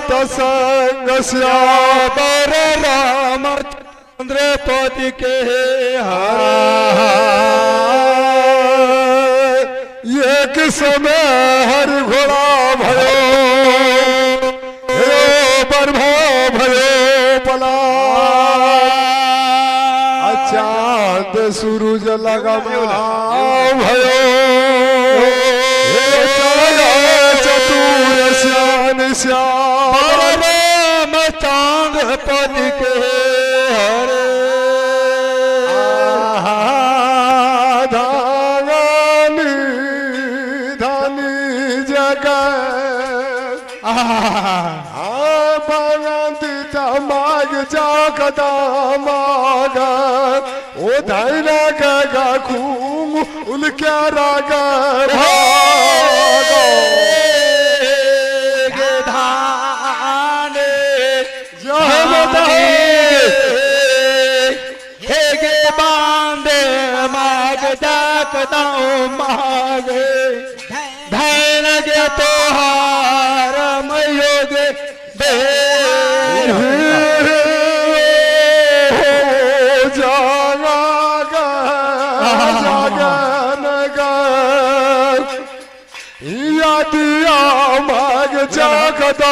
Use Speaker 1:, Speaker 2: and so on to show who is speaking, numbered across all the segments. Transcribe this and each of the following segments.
Speaker 1: संग श्याम रामचंद्र पति के एक समय हर घोड़ा भयो भयो पला चांद सूरज लगा भयो चतुर श्याम श्याम चांद पति के हरे धानी धानी जगह माग जागदा माग ओ धैला गगा खूम उलक्या रागर
Speaker 2: धाने हे गे बांधे माग जागदा माग धैन गे तोहार मयोग
Speaker 1: जागदा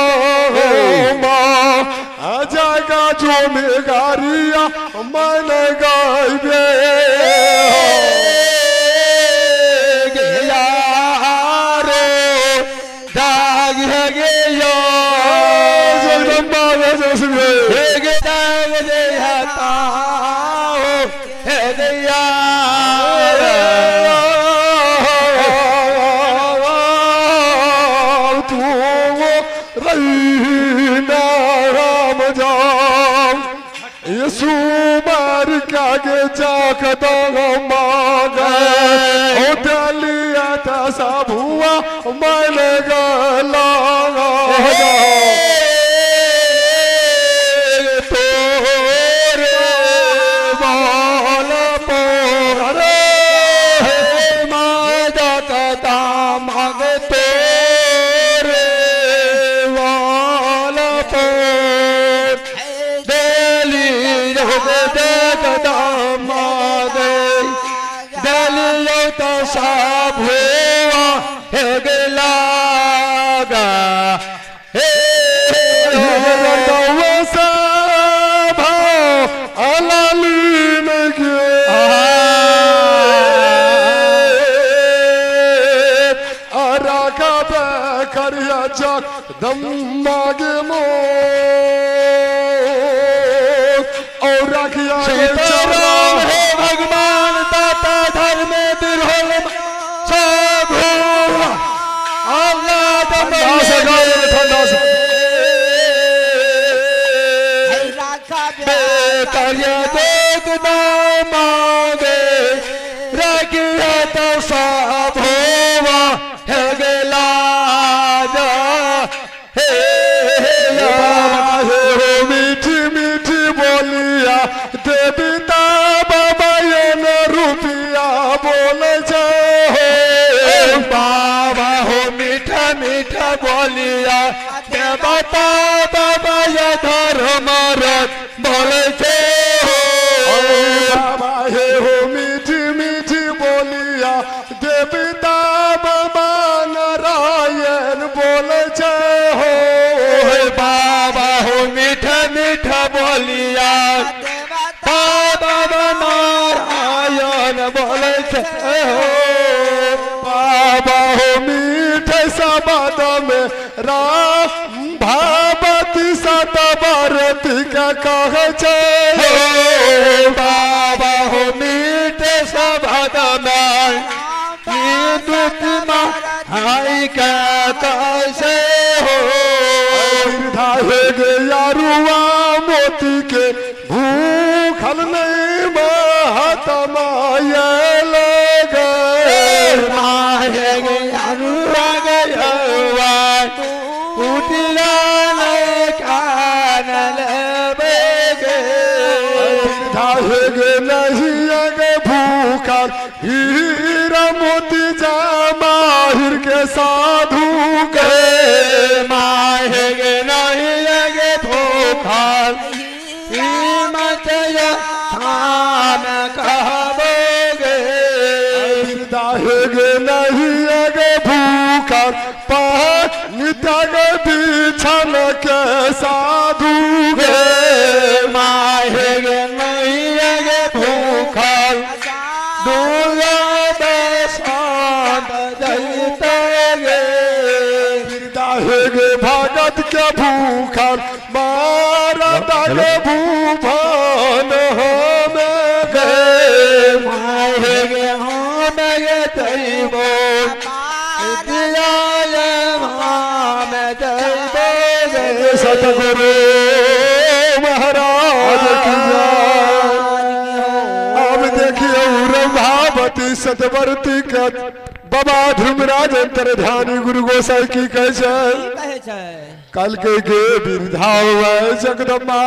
Speaker 1: जागा जो मेगारिया मन गाइबे
Speaker 2: यारो दाग गे यो
Speaker 1: जगदम्बा जसवे
Speaker 2: गे दाग दे हता हे दैया सुमार के जागदा माग ओ दलिया था सबुआ मन गला तोरे बाल पोरे मादा कदा माग तोरे बाल पोर देली सब हुआ हे गलागा हे
Speaker 1: करिया जगदम्बा गे मो और रखिया
Speaker 2: सीताराम हे भगवान दाता धर्म बिरहोल सब अल्लाह
Speaker 1: ठंडा से
Speaker 2: करिया देख मांगे रखिया तो सब हुआ है गला
Speaker 1: मीठी मीठी बोलिया देविता बाबा ये न रुपिया बोल जाओ
Speaker 2: बाबा हो मीठा मीठा बोलिया देवता बाबा ये धर्म रथ बोल
Speaker 1: बाबा हे हो मीठी मीठी बोलिया देविता बाबा नारायण बोल जाओ
Speaker 2: बाबा हो मीठा मीठा बोलिया बाबा नारायण बोल
Speaker 1: बाबा हो मीठे सबद में राम भावती सतवरती का कह
Speaker 2: बाबा हो मीठे सबद में हाई का कैसे हो
Speaker 1: धाहे गे यारुआ मोती के भूखल नहीं महात्मा ये लगे
Speaker 2: माहे गे यारुआ गया उठला कानल बेगे
Speaker 1: धाहे गे नहीं अगे भूखल हीरा मोती जा माहिर के साधु गए
Speaker 2: माहे गे नहीं कीमत हम कहबोगे
Speaker 1: दाहेगे नहीं अगे भूखा पानी तक बिछन के साधु गे
Speaker 2: माहेगे नहीं अगे भूखा दूल्हा
Speaker 1: दाहेगे भगत के भूखा मारा दागे भूभान हमें गे
Speaker 2: माहेगे हम गे तैबो
Speaker 1: सतगुरु महाराज की अब देखिए रंभावती सतवर्ती के बाबा ध्रुवराज अंतर्ध्यानी गुरु गोसाई की कहे कल के गे बिरधा हुआ जगदम्बा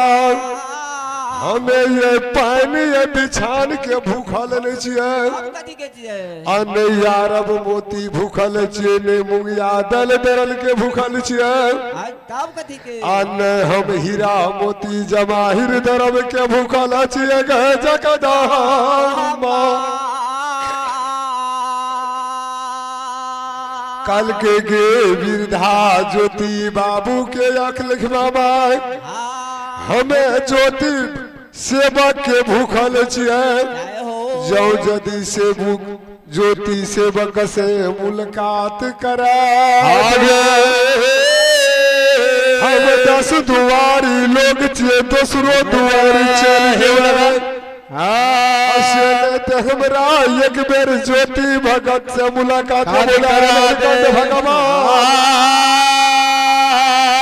Speaker 1: हमें ये पानी ये बिछान के भूखल नहीं चाहिए अन्न यारब मोती भूखल चाहिए ने मुंगिया दल दरल के भूखल चाहिए अन्न हम हीरा मोती जमाहिर दरब के भूखल चाहिए गए जगदम्बा कल के गे बिरधा ज्योति बाबू के अख लिखवा हमें ज्योति सेवक के भूखल जो यदि सेवक ज्योति सेवक से मुलाकात करा हम 10 दुआरी लोग छे दूसरो दुआरी चल हमरा एक बेर ज्योति भगत से मुलाकात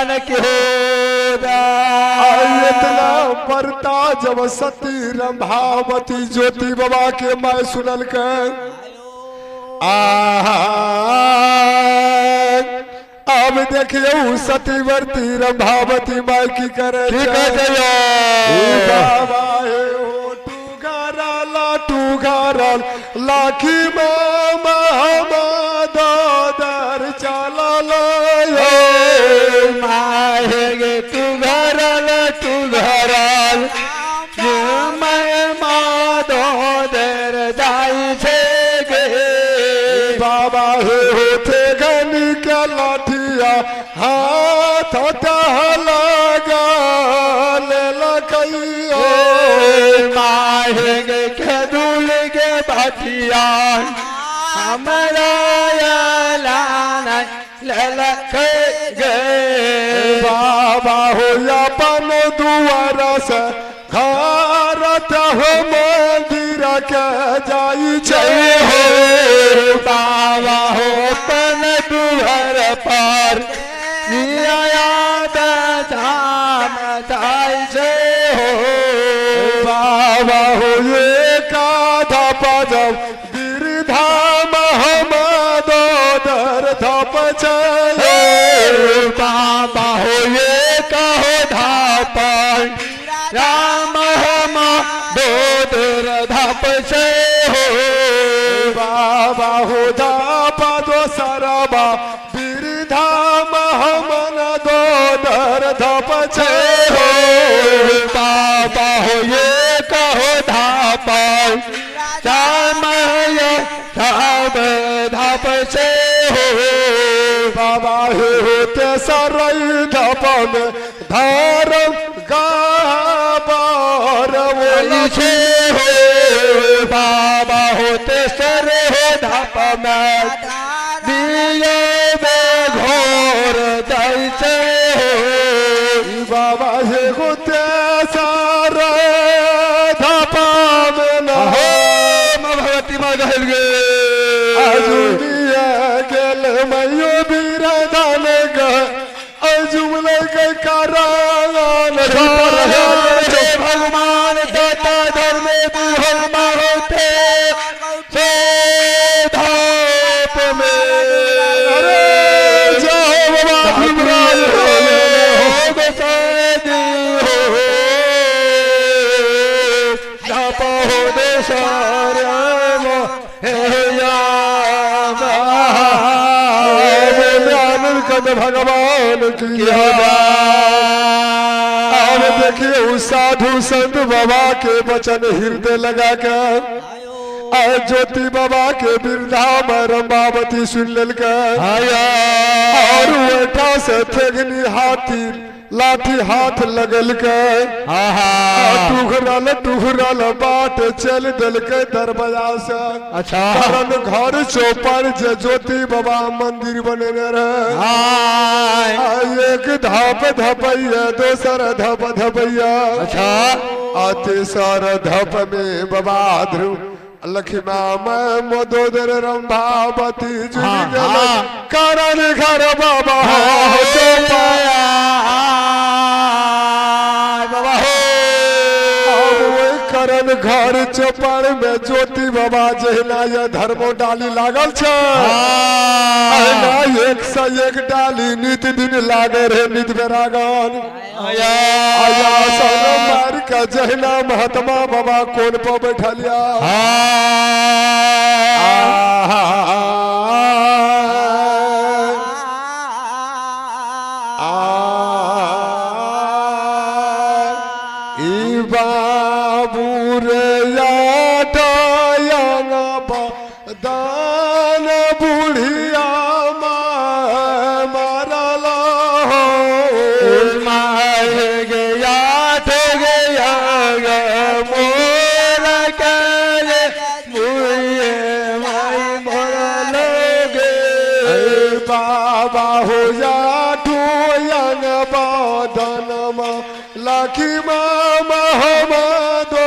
Speaker 1: भगवान इतना पड़ता जब सती रंभावती ज्योति बाबा के मैं सुनल के अब देखिए सतीवर्ती रंभावती माई की करे बाबा टू घरल लाखी मामा दादर चला
Speaker 2: माहेगे तू घरल मैं माधो दर जाई छे गे
Speaker 1: बाबा होते घनी के लाठिया हाथ लगा ले लगैया
Speaker 2: माहेगे के दूल के बाटिया हमारा
Speaker 1: बाबा हो अपन दुआरा से भारत हो मंदिर के जाई छे
Speaker 2: हो बाबा हो अपन दुआर पर नियाद धाम जाई छे हो
Speaker 1: बाबा हो ये काधा पजब गिरधाम हमद दर धप छे
Speaker 2: बाबा हो ये कहो धापन राम हम दोदर धाप से हो
Speaker 1: बाबा हो धाप दो सरबा गिरधाम हमन दोदर धप छे
Speaker 2: हो बाबा हो ये कहो धापन राम धाप धाप से हो
Speaker 1: बाबा होते सरई धप में धर्म गाबर
Speaker 2: बोली छे हो बाबा होते सर हो धाप में दिए में घोर जाई छे हो
Speaker 1: बाबा होते सर धप में न
Speaker 2: हो भगवती माँ कहल गे
Speaker 1: अजुलिया गेल मयो बिरदान ग अजुमल के करान
Speaker 2: भगवान दाता धर्म बुहमा होते से धाप में
Speaker 1: जाओ बाबा भीमराज
Speaker 2: हो गोसाई हो धाप हो दे सारा
Speaker 1: कद भगवान की ये देखिए उस साधु संत बाबा के वचन हृदय लगा कर ज्योति बाबा के बिरधा में रंबावती सुन ललकर और उठा से थेगनी हाथी लाठी हाथ लगल के टुहरल टुहरल बाट चल दल के दरवाजा से।
Speaker 2: अच्छा
Speaker 1: करन घर चौपर जे ज्योति बाबा मंदिर बने रहे एक धप धपैया दोसर धप धपैया।
Speaker 2: अच्छा
Speaker 1: तेसर धप में बाबा ध्रुव लक्ष्मा में मदोदर रंभावती जुड़ गल करन घर बाबा करन घर चौपर में ज्योति बाबा जहना ये धर्मो डाली लागल छे एक से एक डाली नित दिन लागे रहे नित बेरागन आया सोनो मार का जहना महात्मा बाबा कोन पर बैठलिया दान बुढ़िया मारला
Speaker 2: मार गया तो गया मोर करे मुझे माई मोर लोगे
Speaker 1: बाबा हो जा ठोयन बादन लाखी मामा हम दो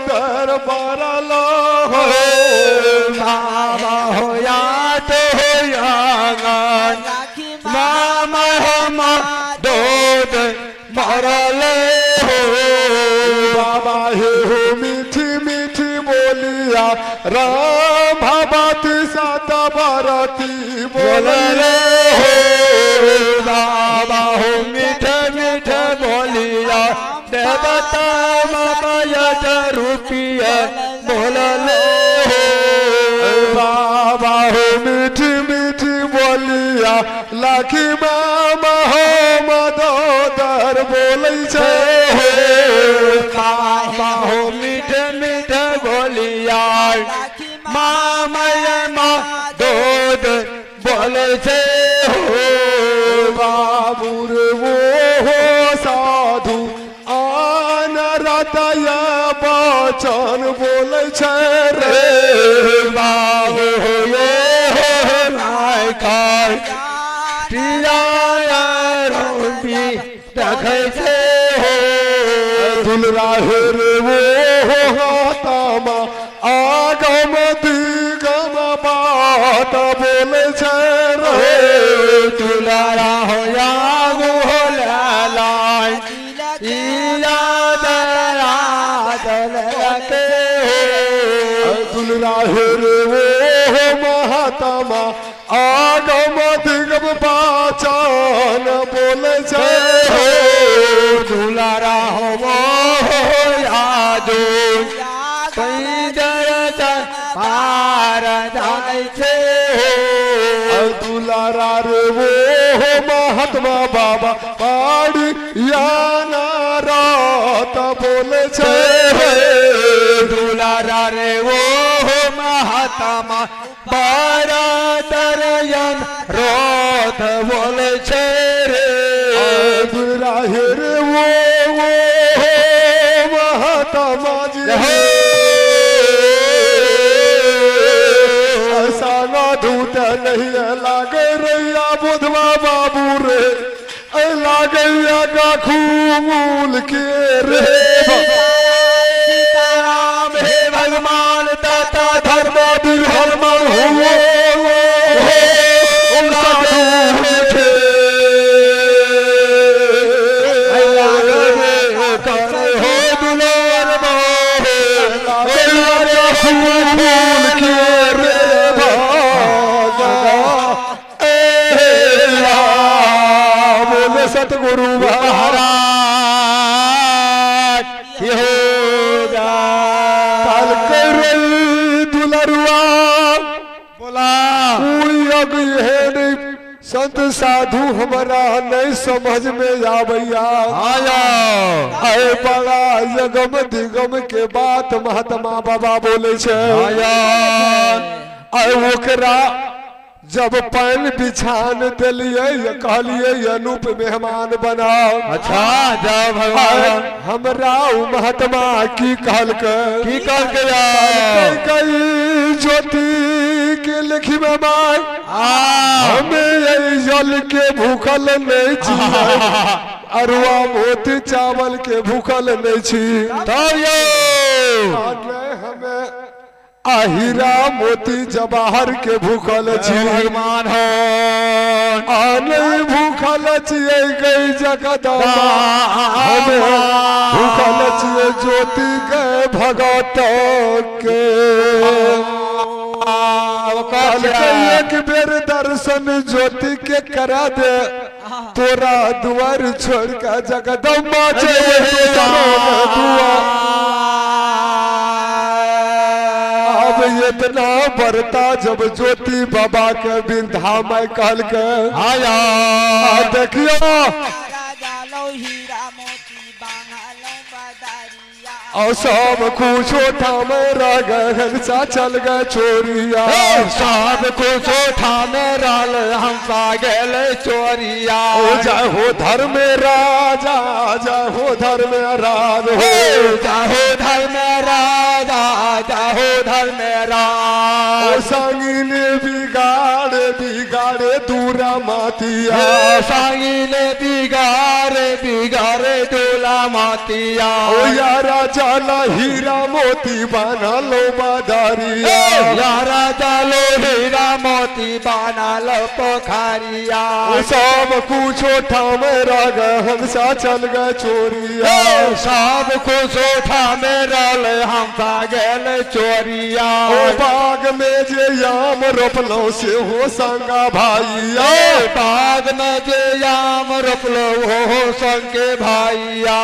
Speaker 1: दरबार लो
Speaker 2: मामा होया तो होया मामा हम दूध मरले हो
Speaker 1: बाबा हे हो मीठी मीठी बोलिया राम भगवती सात भारती बोलले
Speaker 2: हो बाबा हो मीठे मीठे बोलिया देवता माया रूपिया बोलले
Speaker 1: बाबा हो मीठी मीठी बोलिया लाखी मामा हो मदोदर बोलै छे
Speaker 2: बाबा हो मीठे मीठे बोलिया मामा दूध बोले छे
Speaker 1: बाबू रे वो हो साधु आन रतय बचन बोलै छे रे
Speaker 2: बाबू हो ये नाय खाय पिया रोटी रखे छे
Speaker 1: दुलरा रे वो हो तामा आगम दिगम बात बोलै छे रे
Speaker 2: दुलारा हो या लाय इला दरा दल रखे
Speaker 1: दुलरा रे वो महात्मा आगम दिगम पाचन बोलै छे
Speaker 2: दुलारा हो यादो पार जाय छे
Speaker 1: दुलारा रे वो महात्मा बाबा पाड़ी याना रात बोले छे
Speaker 2: दुलारा रे वो महात्मा बारा दरयन रोत बोले छे रे
Speaker 1: दुलारा रे वो महात्मा जी धूत नहीं लागे रैया बुधवा बाबू रे लागे का खूल के रे
Speaker 2: सीताराम हे भगवान दाता धर्म धर्म हुए
Speaker 1: सतगुरु
Speaker 2: महाराज
Speaker 1: काल कर दुलरुआ
Speaker 2: बोला
Speaker 1: संत साधु हमारा नहीं समझ में आवैया
Speaker 2: आया
Speaker 1: अरे बड़ा यगम दिगम के बात महात्मा बाबा बोले छे
Speaker 2: आया
Speaker 1: अरे ओकरा जब पैन बिछान दिलिए कहलिए अनूप मेहमान बनाओ
Speaker 2: अच्छा जय भगवान
Speaker 1: हमरा उ महात्मा की कहलके
Speaker 2: यार
Speaker 1: कई ज्योति के लिखी में माय हमें यही जल के भूखल नहीं छी अरुआ मोती चावल के भूखल नहीं छी
Speaker 2: तब यो
Speaker 1: हमें हीरा मोती जवाहर के भूखल छी
Speaker 2: भगवान हो
Speaker 1: नहीं भूखल छिए गई जगदम्बा हमें भूखल छिए ज्योति के भगत के एक बेर दर्शन ज्योति के करा दे तोरा द्वार छोड़ के जगदम्बा अब इतना बरता जब ज्योति बाबा के बिंधा में कहल के
Speaker 2: आया
Speaker 1: देखियो और सब कुछ ठाम रह गए सा चल गए चोरिया
Speaker 2: सब कुछ ठाम रल हम गेल चोरिया
Speaker 1: जय हो धर्म राजा जय हो धर्म राज हो
Speaker 2: जय हो धर्म राजा जय हो धर्म राज
Speaker 1: संगीन बिगाड़े बिगाड़े दूरा मातिया
Speaker 2: संगीन बिगाड़े दूला मातिया
Speaker 1: ओ यारा जाला हीरा मोती बना लो बादारिया
Speaker 2: यारा जालो हीरा मोती बना लो पोखरिया
Speaker 1: सब कुछ ठाम रह गए हंसा चल गए चोरिया
Speaker 2: सब कुछ ठाम रल हम गेल चोरिया
Speaker 1: बाग में जे याम रोपलो से हो संगा भाइया
Speaker 2: बाग में जे याम रोपलो हो संगे भाइया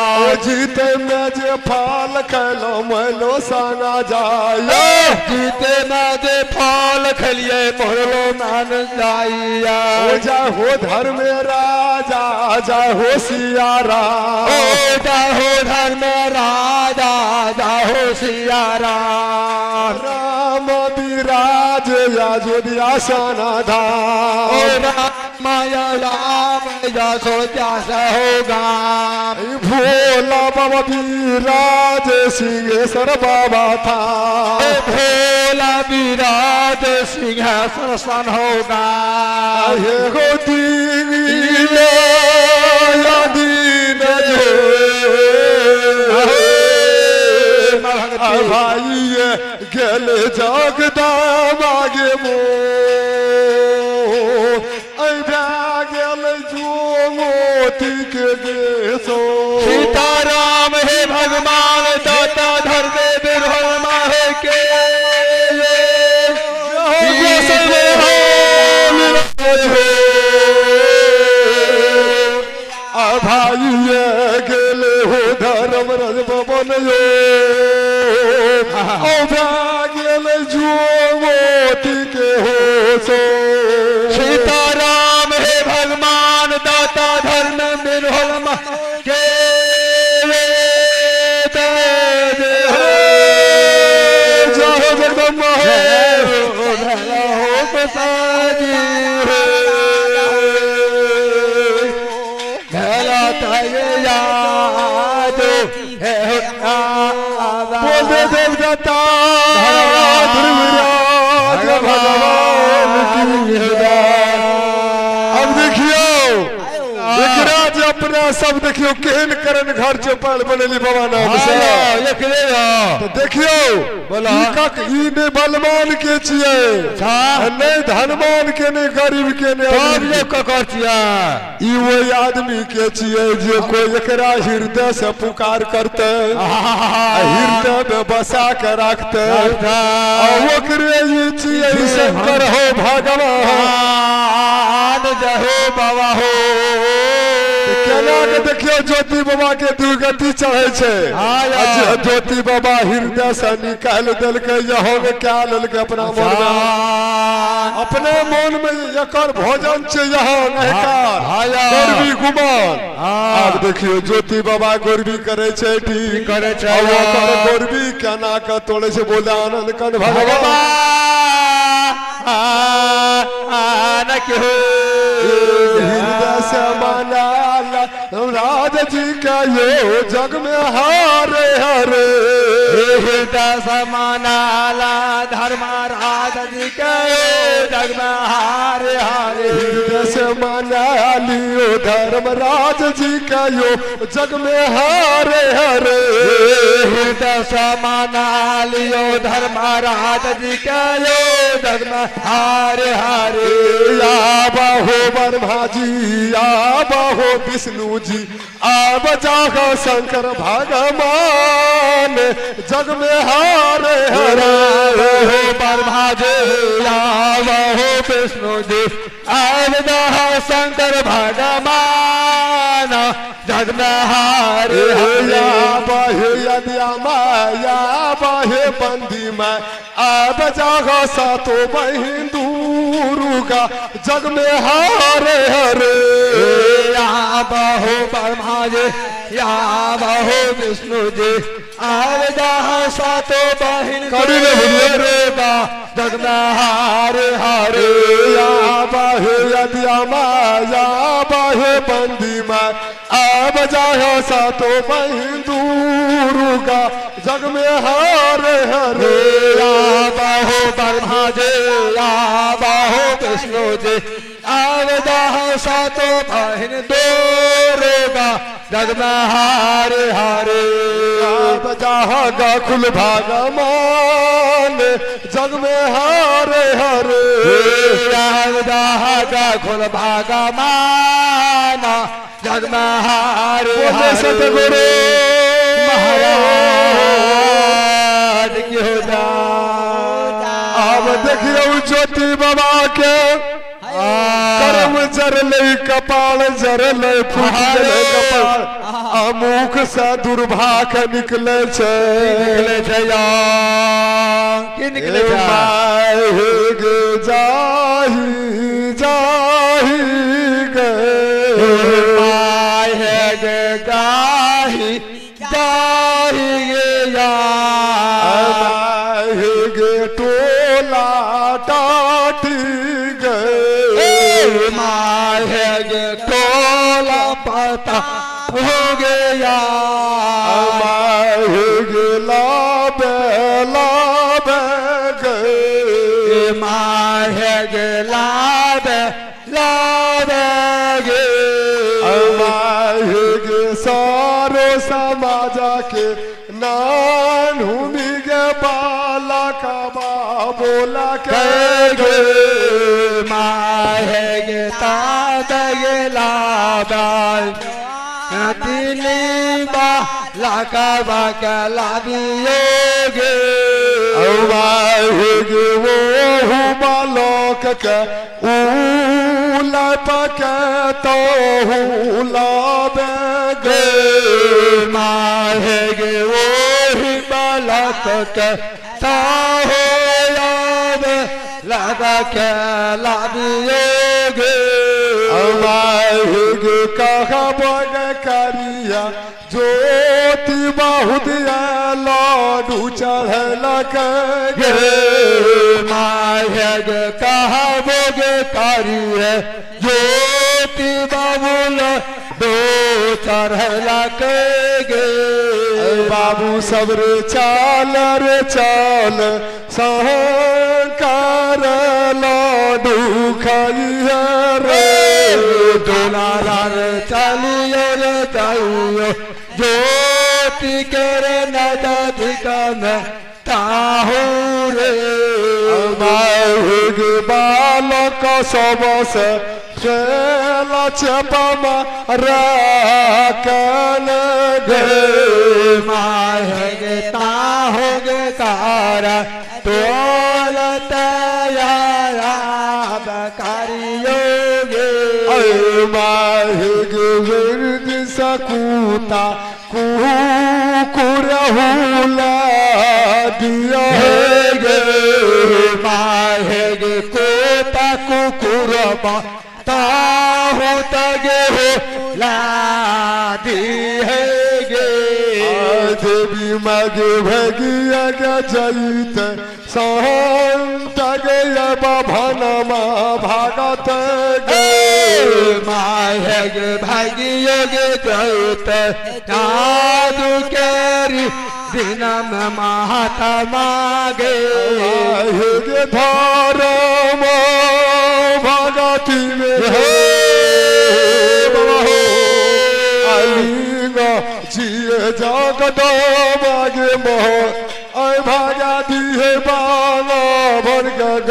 Speaker 1: जीते में जे फल खैलो मैलो साना जाया
Speaker 2: जीते में जे फल खलिए मोहलो मान जाइया
Speaker 1: जा हो धर्म राजा जा हो सियारा
Speaker 2: जा हो धर्म राजा जा हो सियारा
Speaker 1: राम विराज या जोदिया सना धाम
Speaker 2: माया राम या सोचा होगा
Speaker 1: भोला बाबा विराज सिंहेश्वर बाबा था
Speaker 2: भोला विराज सिंहासन होगा
Speaker 1: ये हो दीन भाई गेल जगदाम आगे मो गेल जो मोती के देशो
Speaker 2: सीताराम हे भगवान दाता धर्म बिरहमा है के
Speaker 1: भाई गेले हो धर्म रज पवन गेल जो मोती के हो सो
Speaker 2: सीताराम हे भगवान दाता धर्म बिरहमा के
Speaker 1: जय जगदम्बा बोले देवता ध्रुवराज भगवान की अब देखियो विराज अपना सब देखियो केहन करन घर चौपाल बनेली बाबा नाम से तो देखियो
Speaker 2: बोला
Speaker 1: ई ने बलवान के छिए नहीं धनवान के नहीं गरीब के नहीं ई वो आदमी के छिए जो कोई एकरा हृदय से पुकार करते हृदय में बसा के रखते ओकरे ई छिए शंकर हो भगवान
Speaker 2: जय हो बाबा हो
Speaker 1: एना के देखियो ज्योति बाबा के दुर्गति चढ़े छे ज्योति बाबा हृदय से निकाल दिल के यहाँ में क्या ललके अपना मन में अपने मन में यकर भोजन छे यहाँ नहकार गोरबी गुमान अब देखियो ज्योति बाबा गोरबी करे छे ठीक
Speaker 2: करे छे
Speaker 1: गोरबी केना के तोड़े से बोले आनंद कन भगवान
Speaker 2: न क्यों
Speaker 1: हृदय से माना राज जी का यो जग में हारे हरे
Speaker 2: हृदय से मानाला धर्मराज जी का यो जग में हारे हारे
Speaker 1: हृदय से माना लियो धर्मराज जी का यो जग में हारे हरे
Speaker 2: हृदय से माना लियो धर्मराज जी का यो जग में हारे हारे
Speaker 1: या बाहो ब्रह्मा जी या बाहो विष्णु जी आब जागो शंकर भगवान जग में हारे हरे
Speaker 2: हो ब्रह्मा जी हो विष्णु जी आब जागो शंकर भगवान जग में हारे
Speaker 1: या बाहे यदिया माया बाहे बंदी में आब जागो सातो बहिन दुर्गा जग में हारे हरे
Speaker 2: या बहो ब्रह्मा जी या बहो विष्णु जी आब जागो सातो बहिन दुर्गा जग में हारे हारे
Speaker 1: या बाहे यदिया माया बाहे बंदी में आब जागो सातो बहिन दुर्गा जग में हारे हरे
Speaker 2: या बहो ब्रह्मा जी या बहो विष्णु जी आब जागो सातो बहिन दुर्गा जग में हारे हारे
Speaker 1: आब जागा कुल भगवान जग में हारे हरे
Speaker 2: आब जागा कुल भगवान जग में हारे हारे
Speaker 1: सतगुरु
Speaker 2: महाराज की हो जा
Speaker 1: अब देखियो ज्योति बाबा के कर्म जरले कपाल जरले फूट गले कपाल मुख से दुर्भाग निकले छे
Speaker 2: की निकले
Speaker 1: माहे गे जाही जाही गे
Speaker 2: माहे गे गाही गाही गे या
Speaker 1: माहे गे टोला टाटी गे
Speaker 2: माहे गे टोला पता हो गया
Speaker 1: माहे गे लाबे लाबे गे
Speaker 2: माहे गे लाबे लाबे गे
Speaker 1: माहे गे सारो समाज के नानूमी गे बाला का बोला के
Speaker 2: गे माहे गे ताद गे लाबा दिली बा लाका बाका लादियोगे
Speaker 1: माहे गे वो बालोक के ऊला पके तो लाबे गे
Speaker 2: माहे गे वो ही बालक के ताहो याद लगा के लादियोगे
Speaker 1: माहे गे कहा बग करिया ज्योति बहुत लाडू चढ़ल गे
Speaker 2: माहे गे कहा बोगे करिए ज्योति बाबुल दो चढ़ला के गे
Speaker 1: बाबू सब रे चाल सहकार लाडू खाइए रे
Speaker 2: दुलार चलिए रे चाहिए ज्योति के रे नदिकन ताहू रे
Speaker 1: माहे गे बालक सब से खेला चपमा राकन गे
Speaker 2: माहे गे ताहो गे तारा तोल तयारा बकारियोगे
Speaker 1: माहे गे सकूता कुकुरहुला दिया
Speaker 2: गे माहे गे कोता कुकुरबा ताहो तगे हो लादी है गे
Speaker 1: देवी मगे भगिया गे जईत संत गे बभनमा भागत गे
Speaker 2: माहे गे भागियो गे जईत जादू केरी दिनम महात्मा गे
Speaker 1: गे धर्म भगति में अलिंग जिए जगत मागे मोह अय भागा दिए बाला भर गग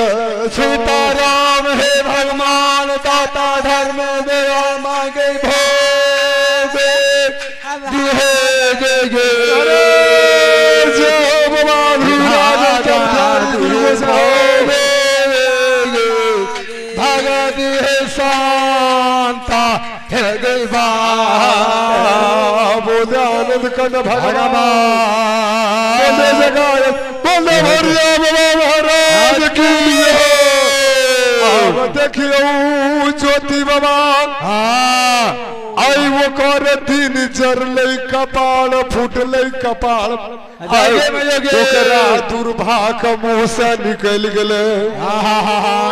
Speaker 2: सीताराम हे भगवान दाता धर्म मेरा मांगे भोगे दिहे गे गे भगत है शांता है गलबा
Speaker 1: बोले आनंद कंद भगवान बोले हरिया बाबा महाराज की देखियो ज्योति बाबा आई वो कर दिन जरले कपाल फुटले कपाल ओकरा दुर्भाग मुंह से निकल गले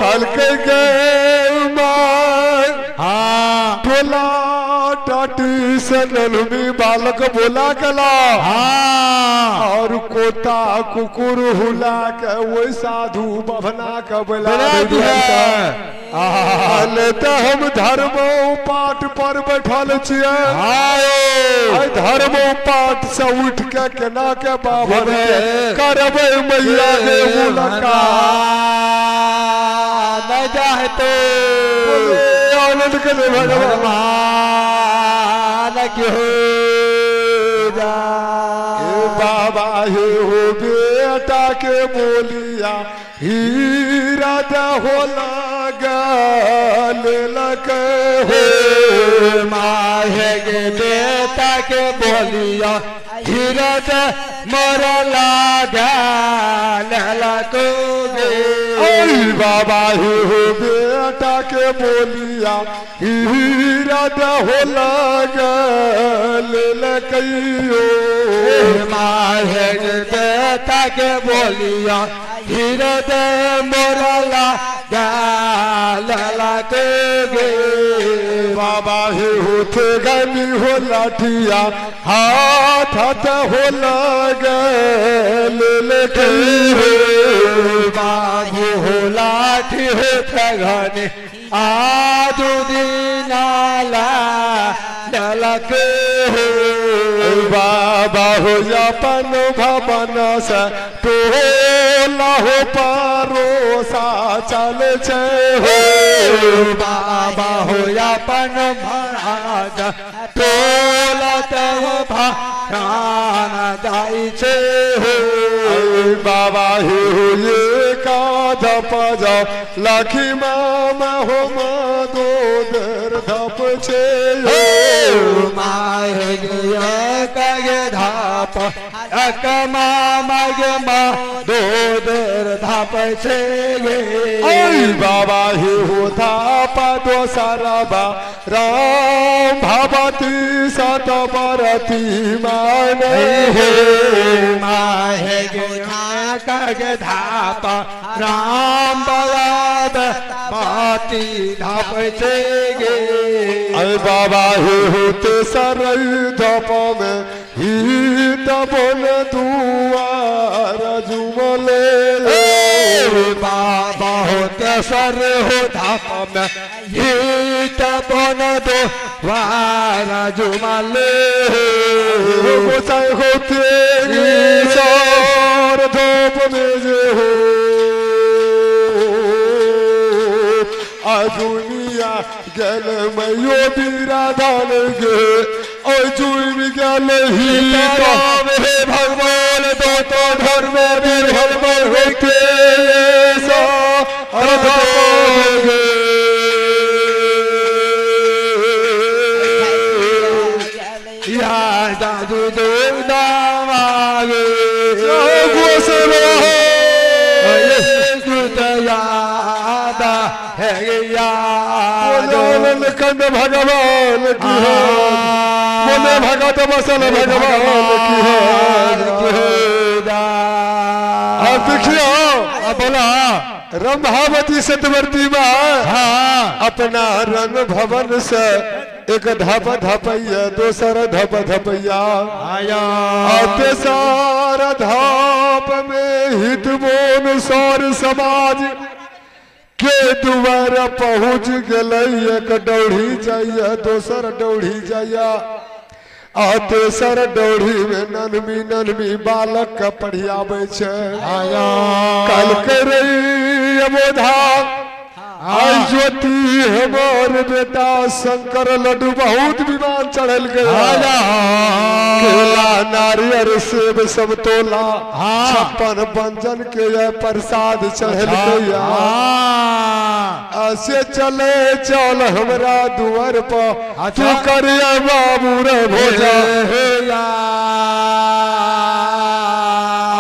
Speaker 1: कल के बोला टाटी से नलमी बालक बोला गला और कोता कुकुर हुला के वो साधु बभना के बोला तो हम धर्म पाठ पर बैठल छिए धर्म पाठ से उठ के केना के बाबा करबे मैया के मुलाकात
Speaker 2: न जाए तो
Speaker 1: आनंद के
Speaker 2: भगवान क्यों
Speaker 1: बाबा हे हो बेटा के बोलिया हीरा हो लग हो
Speaker 2: माहे गे बेटा के बोलिया हीरा मोरा लागा गे
Speaker 1: बाबा हे हो बेटा के बोलिया हीरा हो लगियो
Speaker 2: माहे गे बेटा के बोलिया हीरा मोरा लागा गे
Speaker 1: बाबा हे होते गनी हो लाठिया हाथ हाथ हो लगे
Speaker 2: बाबू हो लाठी हो थगने आजू दीनाला ललके हो
Speaker 1: बाबा हो अपन भवन से टोला हो परोसा चल छे हो
Speaker 2: बाबा हो अपन महाराज टोला तव भाना जाई छे हो
Speaker 1: बाबा हे ये काध पज लखी मामा हो दो दर धप छे हो
Speaker 2: माहे गे कगे धाप एक मामा गे मा दो देर धाप छे गे
Speaker 1: बाबा हे हो धाप दो साराबा राम भवती सत परती माने
Speaker 2: हे माहे गे कगे धाप राम बलाद बाती धाप छे गे
Speaker 1: अरे बाबा हे होते सरई धप में ही तबन दुआर जुमले
Speaker 2: बाबा होते सर हो धाप में ही तबन दो वारा जुमले
Speaker 1: गोसाई होते सर धप में जे हो दुनिया गल मयो बिराधन गे ओ जुम गल ही राम हे भगवान दो तो धर्म बिरहल होते सो
Speaker 2: या दादू दो दामागे
Speaker 1: गोसलो
Speaker 2: यादा है
Speaker 1: बोले कंद भगवान की है बोले भगत बसल भगवान की है अब देखियो
Speaker 2: बोला
Speaker 1: रंभावती सतवर्ती में अपना रंग भवन से एक धप धपैया दोसर धप धपैया
Speaker 2: आया
Speaker 1: तेसर धप में हित बोन सौर समाज के दुआर पहुँच गए एक डौढ़ी जाइया दोसर डौढ़ी जाइया तेसर डौढ़ी में ननमी बालक का पढ़ियाबे छे कल करे बोधा आई ज्योति हमार बेटा शंकर लड्डू बहुत विमान चढ़ल गया केला नारियल सेब सब तोला 56 व्यंजन के यह प्रसाद चढ़ल गया ऐसे चले चल हमरा दुआर पर तू करिया बाबू रे भोजा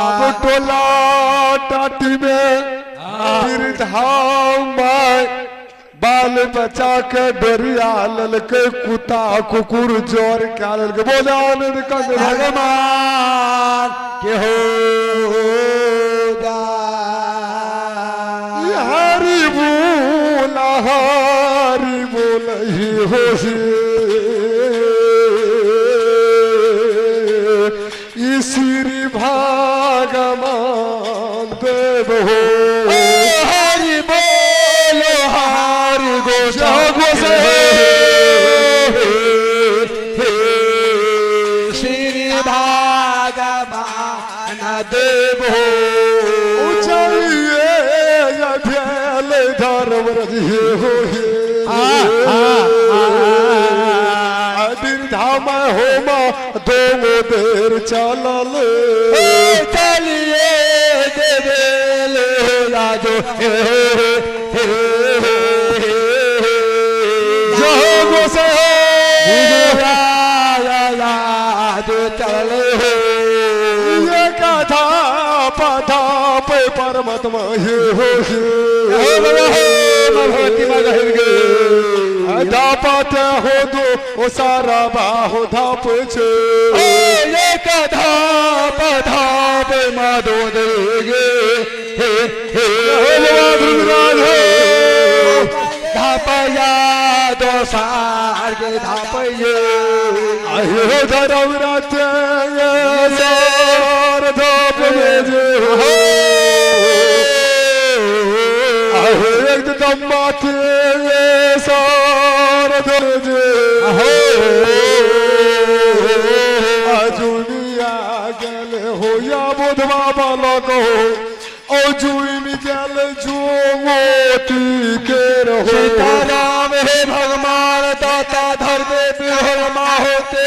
Speaker 1: अब टोला टाटी में बाल बचा के डोरिया ललके कुत्ता कुकुर जोर क्या ललके बोले आनंद कंद
Speaker 2: भगवान के हो
Speaker 1: हरि बोल ही हो श्री भगवान देव हो
Speaker 2: श्री भगवान देव हो
Speaker 1: चलिए धर्म रजिए हो धाम हो दो देर चलल
Speaker 2: चलिए राजो
Speaker 1: परमात्मा ये हो धापत हो दो ओ सारा बाहो धाप छे
Speaker 2: धाप धाप माधो देगे धापया दो सार के धापये
Speaker 1: आयो धरवरात सार धाप में जे एकदम माथे सार जे जुनिया गल हो या बोधवा बालक हो ओ जुइन गल जो मोती के रहो
Speaker 2: सीताराम हे भगवान दाता धर्म बिहरमा होते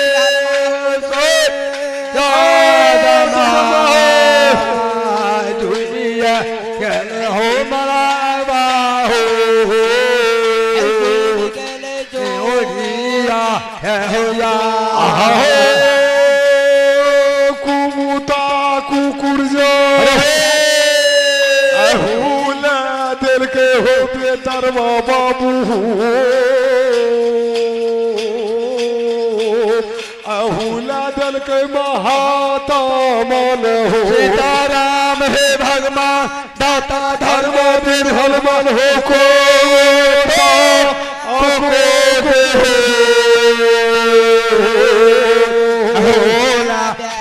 Speaker 2: दुनिया गल हो मरावा हो हो या
Speaker 1: कुमुता कुकुर जो अहुला दिल के हो बेतरवा बाबू अहुला दिल के महाता मन हो
Speaker 2: सीताराम हे भगवान दाता धर्म
Speaker 1: बिरहल मन हो को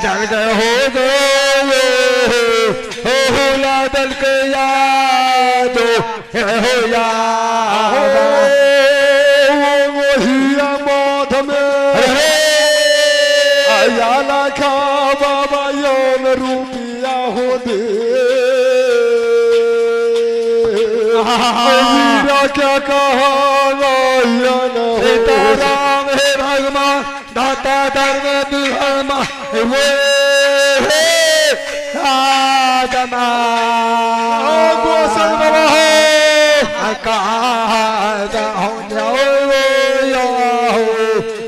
Speaker 2: जग हो गो होला दल के याद हो या
Speaker 1: वहिया माध में आया खा बाबा योन रूपिया हो दे क्या कहा
Speaker 2: सीताराम हे भगवान दाता धर्म बिहरमा वे आदमा
Speaker 1: गोसल बाबा
Speaker 2: कहा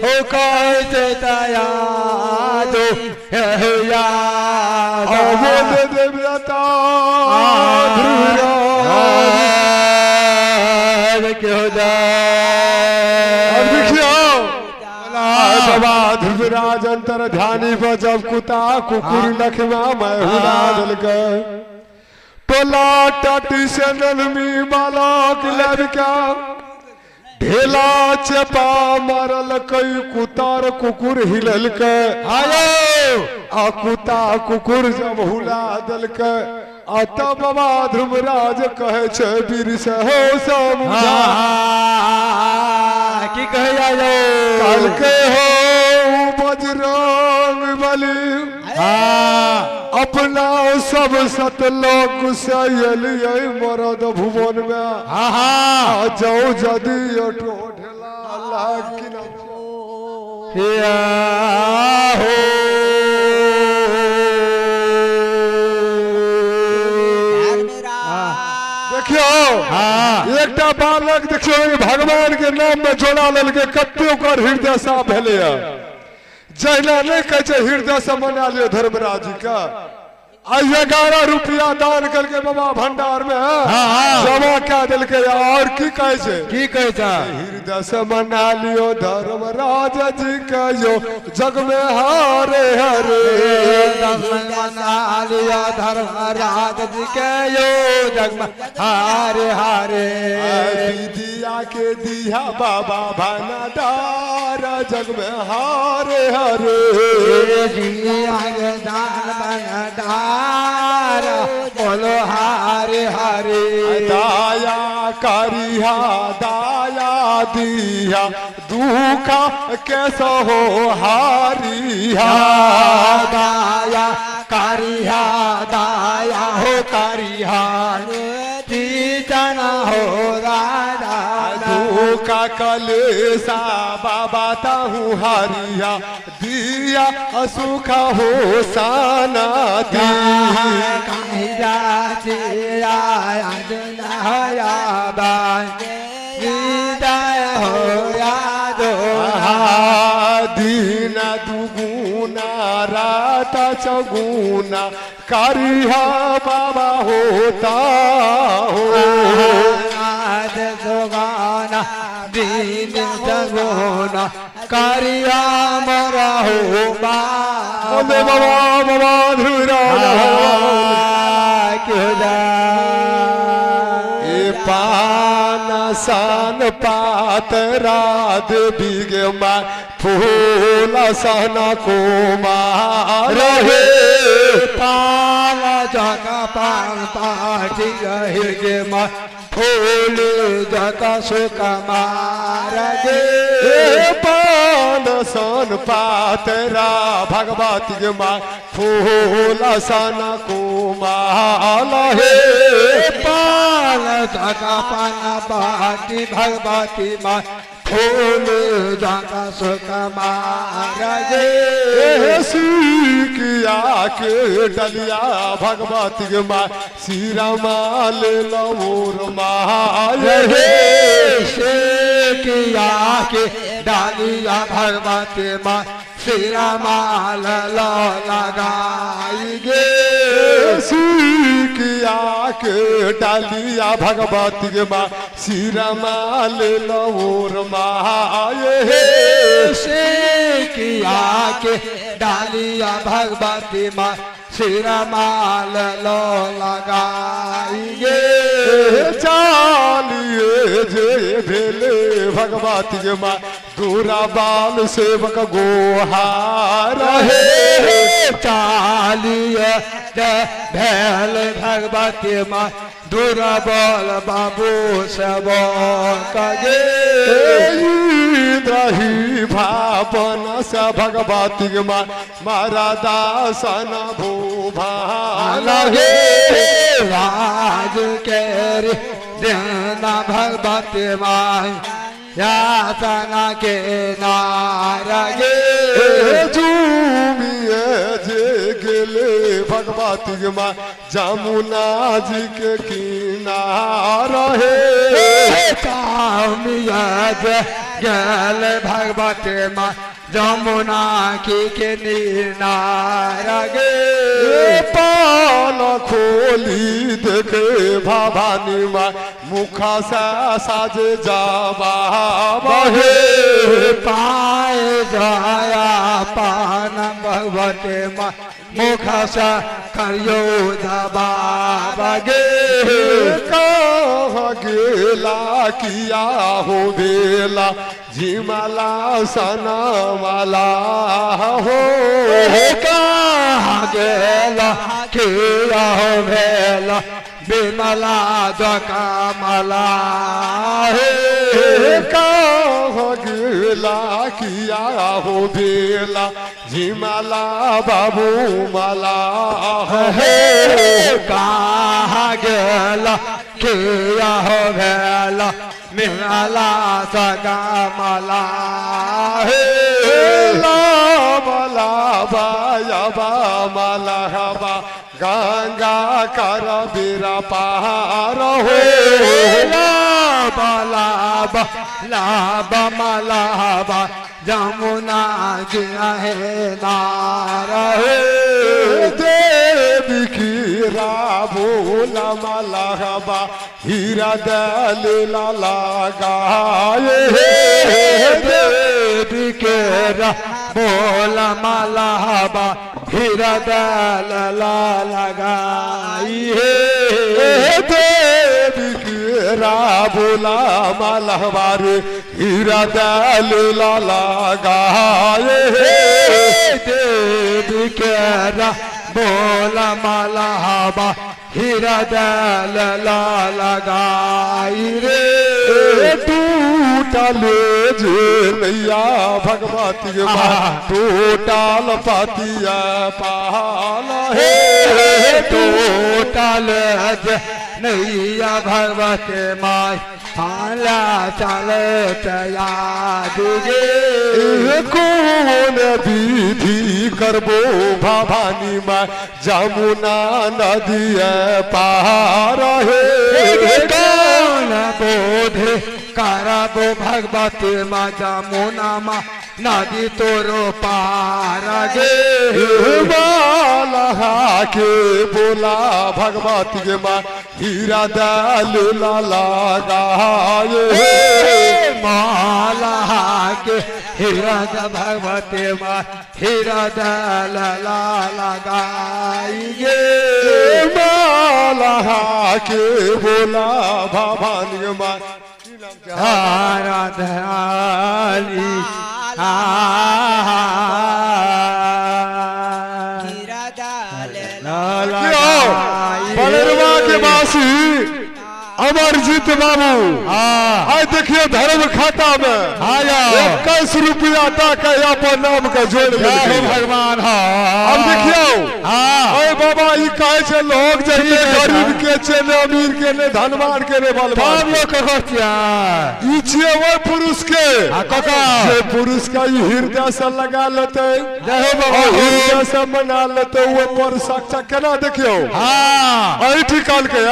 Speaker 2: हो कहते यादो याद
Speaker 1: बोले देवता
Speaker 2: क्यों
Speaker 1: बाबा ध्रुवराज अंतर ध्यानी पर जब कुता कुकुर नखमा मैं हुला दल गए टोला टाटी से नलमी बालक लड़का ढेला चपा मारल कई कुतार कुकुर हिलल के
Speaker 2: आयो
Speaker 1: आ कुता कुकुर जब हुला दल के आ तब बाबा ध्रुवराज कहे छे वीर से हो समुझा
Speaker 2: की कहे आयो
Speaker 1: कल के हो बजरंग बली अपना सब सतलोक सैलिए मरद भुवन में जाओ जदि अटो ढेला अल्लाह की ना
Speaker 2: हो
Speaker 1: देखियो एक बालक देखियो भगवान के नाम में जोड़ा लेल के कते ओकर हृदय साफ भेले जहिना नहीं कहे हृदय से मना लियो धर्मराज जी का आज 11 रुपया दान करके बाबा भंडार में जमा क्या दिल के और की कहे हृदय से मना लियो धर्मराज जी का यो जग में हारे हरे
Speaker 2: मना लियो धर्मराज जी के यो जग में हारे हारे
Speaker 1: दिया के दिया बाबा भंडार जग में हारे हरे
Speaker 2: बोलो हारे हारे
Speaker 1: दाया करिया दाया दिया दुखा कैसा हो हारिया
Speaker 2: दाया करिया दाया हो करिया जना हो राधा
Speaker 1: दुखा कलेसा बाबा ताहू हारिया दिया असुखा हो साना दीन दुगुना रात चगुना करिया बाबा होता हो
Speaker 2: सुगाना दीन जगोना करिया मरा हो
Speaker 1: बाबा बाबा पान सन पात रात बिगे मा फूल सन कुमार
Speaker 2: रहे पान जगा पान पाटी रहे गे मा फूल जगा सुकमार गे
Speaker 1: पान सन पातरा भगवती गे मा फूल सन कुमार हे
Speaker 2: पान जगा पान पाटी भगवती मा फूल जगा सुकमार गे
Speaker 1: सीकिया के डलिया भगवती गे मा सीरा माल लौर
Speaker 2: हे किया के डालिया भगवती माँ सिरा माल लगाई गे
Speaker 1: किया के डालिया भगवती गे माँ सिरा माल लौर माए
Speaker 2: से किया के डालिया भगवती माँ सिरा माल लगाई गे
Speaker 1: चालिए जे भेले भगवती गे माँ दूरा बाल सेवक गोहार
Speaker 2: हे चालिए भेल भगवती माँ दूरा बाल बाबू सब कगे
Speaker 1: दही भापन से भगवती गे माँ मारा दासन भूभान
Speaker 2: हे राज के देना भगवती माँ यातना के नारगे
Speaker 1: झूमिए जे गेले भगवती गे माँ जमुना जी के किनार हे
Speaker 2: कामिया जे गेल भगवती माँ जमुना की किनारा गे
Speaker 1: पाल खोली देखे भवानी माँ मुखा से साजे जावा बहे
Speaker 2: पाए जाया पान भगवते माँ मुखा से करियो दबा बगे
Speaker 1: कहाँ गेला किया हो बेला झिमला सनमला हो
Speaker 2: कहाँ गेला किया हो भेला बिमला कमला
Speaker 1: हे कहाँ गेला किया हो बेला झिमला बाबू मला
Speaker 2: हे कहाँ गेला किया हो भेला बिमला कमला
Speaker 1: हे मला बाया बा मला हवा गंगा कर बेरा पार हो
Speaker 2: लाबा लाबा मलाबा जमुना है नारा
Speaker 1: देवी खीरा भोला मलहबा हीरा दल लगाए
Speaker 2: देवी केरा बोला मलाबा हीरा दल लगाई है
Speaker 1: देवी केरा भोला मलहबा रे हीरा दल लगाए
Speaker 2: देवी केरा बोला मलाबा हीरा दल लगाई रे
Speaker 1: टूटल जे नैया भगवती टूटल पतिया पाल
Speaker 2: हे टूटल जे नैया भगवती माय पाला चल याद गे
Speaker 1: कौन विधि करबो भवानी माँ जमुना नदी पार हे
Speaker 2: कौन बोधे करबो भगवती माँ जमुना माँ नदी तोरो पार गे
Speaker 1: माला के बोला भगवती के माँ हीरा दल लगाए
Speaker 2: माला के हीरा भगवती माँ हीरा दल लगाई गे
Speaker 1: माला के बोला भवानी के माँ
Speaker 2: आराधनाली
Speaker 1: बलरवा के बासी अमरजीत बाबू आज देखिए धर्म खाता में 21 रुपया तक अपन नाम का जोड़
Speaker 2: भगवान
Speaker 1: अब देखियो अरे बाबा ये कहे छे लोग जैसे गरीब के छे ने अमीर के ने धनवान के ने बलवान
Speaker 2: लोग कहतिया
Speaker 1: ई छे वो पुरुष के जे पुरुष का ये हृदय से लगा लेते
Speaker 2: जय बाबा
Speaker 1: हृदय से मना लेते वो पर साक्षात केना देखियो अई ठिकान के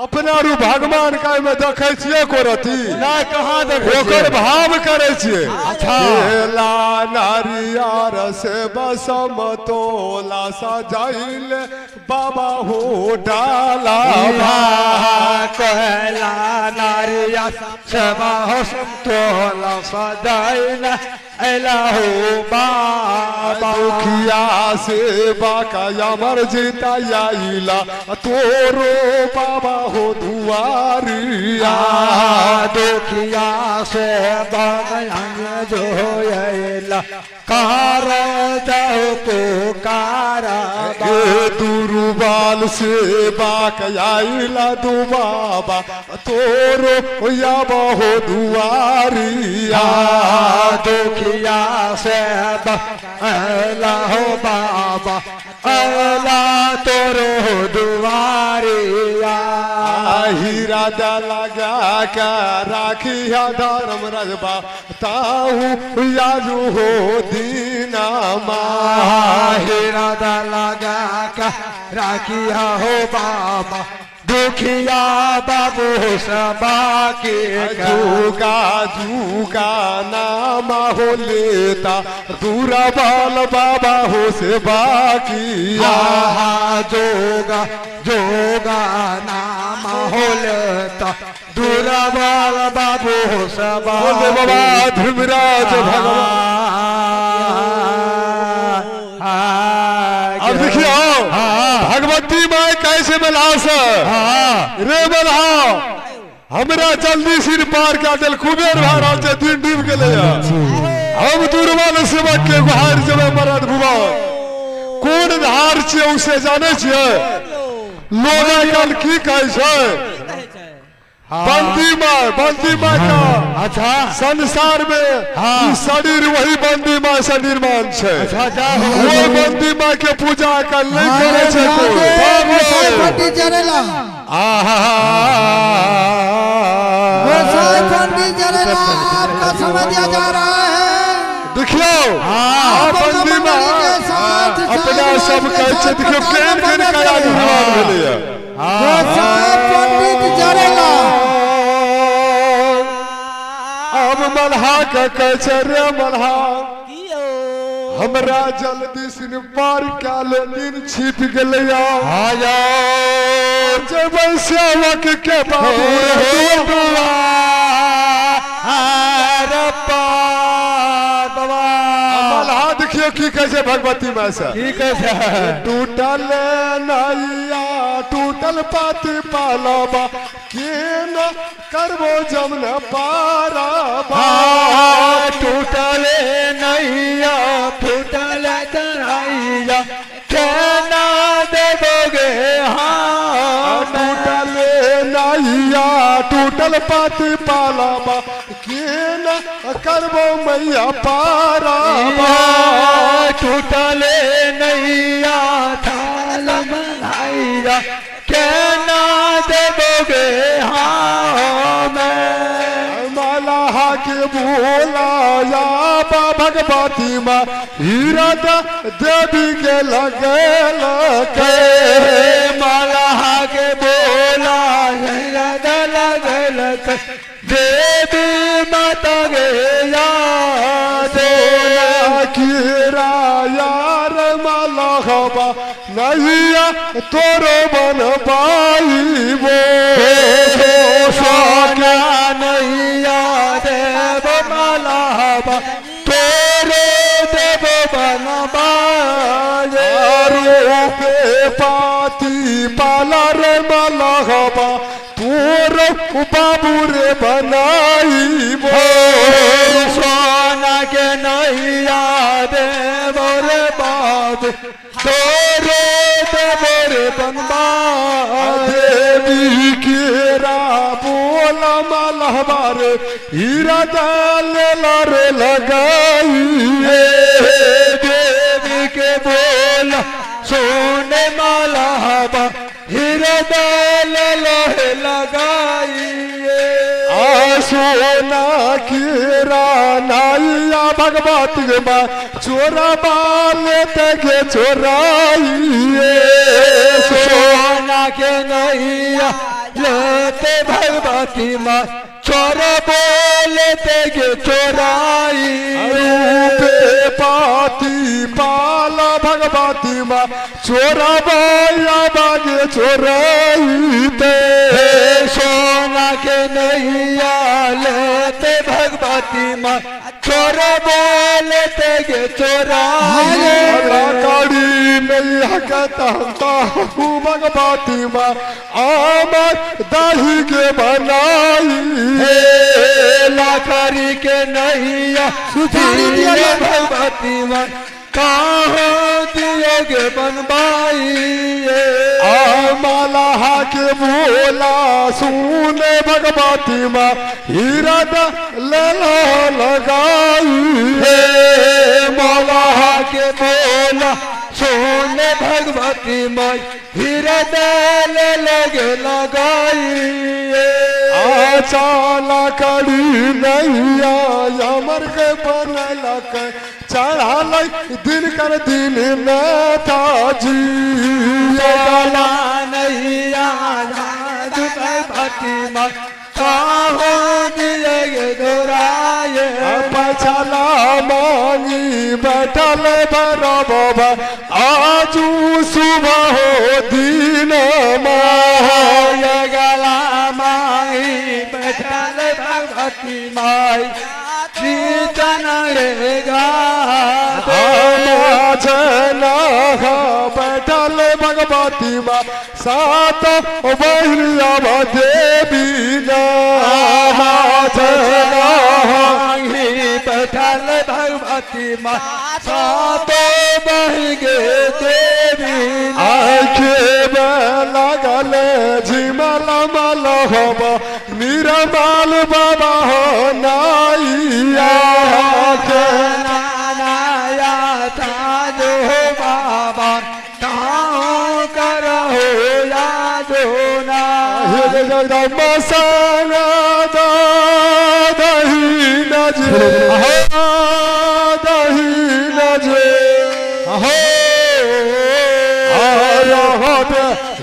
Speaker 1: अपना रू भगवान का में देखे छिए कोरती
Speaker 2: ना कहां देखे
Speaker 1: ओकर भाव करे छिए
Speaker 2: अच्छा
Speaker 1: केला नारियर से बसम तोला सजाइल बाबा हो डाला
Speaker 2: केला नारियर से बसम तोला सजाइल एलाहो बाबा
Speaker 1: दुखिया से बाका अमर जीता आइला तोरो बाबा हो दुआरिया
Speaker 2: दुखिया से बगल जो आइला कार जाओ पुकारा
Speaker 1: दुरुबाल से बाक आइला दु बाबा तोरो या हो दुआरिया
Speaker 2: दुखिया से अला हो बाबा अला तोरो दुआरिया
Speaker 1: हीरा लगा के राखिया धर्म रजबा ताहू याजू हो दीना
Speaker 2: हीरा लगा के राखिया हो बाबा दुखिया बाबू सबा के
Speaker 1: जुगा जुगा नाम हो लेता दूरा बाल बाबा हो से बाकी
Speaker 2: जोगा जोगा नाम होलता दूरा बाल बाबू सबा
Speaker 1: बोले बाबा धर्मराज भगवान। अब देखियो भगवती माँ कैसे मलास रे मल्हा हमरा जल्दी सिर पार कर दिल कुबेर महाराज से दिन डूब के ले हम दुर्बल सेवक के गुहार जब मरद भुवन कौन धार छे उसे जाने छे लोग आजकल की कहे छे बंदी माँ का
Speaker 2: अच्छा
Speaker 1: संसार में शरीर वही बंदी माँ से निर्माण छे वो बंदी माँ के पूजा कर नहीं करे छे
Speaker 3: पंडित जरेला आपका समय दिया जा रहा है।
Speaker 1: देखियो बंदी माँ अपना सब कहे छे देखियो केन केन कया निर्माण भेले
Speaker 3: पंडित जरेला
Speaker 1: अब मल्हा का कहे छे रे मल्हा हमरा जल्दी सिन पार काले दिन छिप गेले जब सेवक के बाबू मल्हा देखियो की कहे छे भगवती माँ से टूटल नैया टूटल पाती पालबा के न करबो जमन पारबा
Speaker 2: टूटल नैया फूटल तराइया केना देबोगे
Speaker 1: टूटल नैया टूटल पाती पालबा के न करबो मैया पारबा
Speaker 2: टूटल नैया थाल बनाइया केना देबोगे
Speaker 1: मल्हा के बोला या भगवती माँ हीरा देवी के लगल के
Speaker 2: मल्हा के बोला लगल देवी माता गे
Speaker 1: कीरा यार मल्हबा नैया तोरो बन पाइबो
Speaker 2: सोना नैया देव मल्हबा तोरे देव बनबा
Speaker 1: रूपे पाती पाला रे मल्हबा तोर बाबू रे बनाइबो
Speaker 2: सोना के नैया देव रे बाबू तोरे देव रे बनबा
Speaker 1: देवी केरा बोला मल्हबा रे हीरा डाल रे लगाई
Speaker 2: देवी के बोला सोने मल्हबा हीरा डाल लोहे लगाइए
Speaker 1: सोना कीरा नाइया भगवती माँ चोरा बाले तगे चोराइए
Speaker 2: सोना के नैया लेते भगवती माँ चोर बोलते गे चोराई
Speaker 1: रूपे पाती पाला भगवती माँ चोरा बाया बागे चोराइते
Speaker 2: सोना के नैया लेते भगवती माँ चोर बोलते गे चोराई
Speaker 1: काड़ी नहीं कहता भगवती माँ आमद दाढ़ी के बनाई
Speaker 2: लाखरी के नैया भगवती माँ कहाँ दियोगे बनवाई
Speaker 1: मल्हा के बोला सुने भगवती माँ हीरा लगाई
Speaker 2: मल्हा के बोला सोने भगवती माँ हीरा लगे लगाई
Speaker 1: चाला कड़ी नैया अमर के बनलक चढ़ाल दिन कर दिन नेताजी
Speaker 2: नैया भगवती माँ काहो दिए दोराए
Speaker 1: पछला मांगी बैठल बरब आजू सुबह हो दिन
Speaker 2: गला माई बैठल भगवती माई कीर्तन रेगा
Speaker 1: जना बैठल भगवती माँ सात बहरिया देवी
Speaker 2: बैठल भगवती माँ सातो बहगे देवी
Speaker 1: आखे लगल झिमल मल होब निरमल बाबा हो नाइया
Speaker 2: नाया था जो बाबा ताऊ करो यादो ना
Speaker 1: मसाना दही नजरे दही नजरे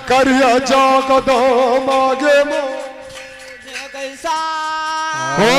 Speaker 1: करिया जाग दो मागे
Speaker 3: कैसा
Speaker 1: हो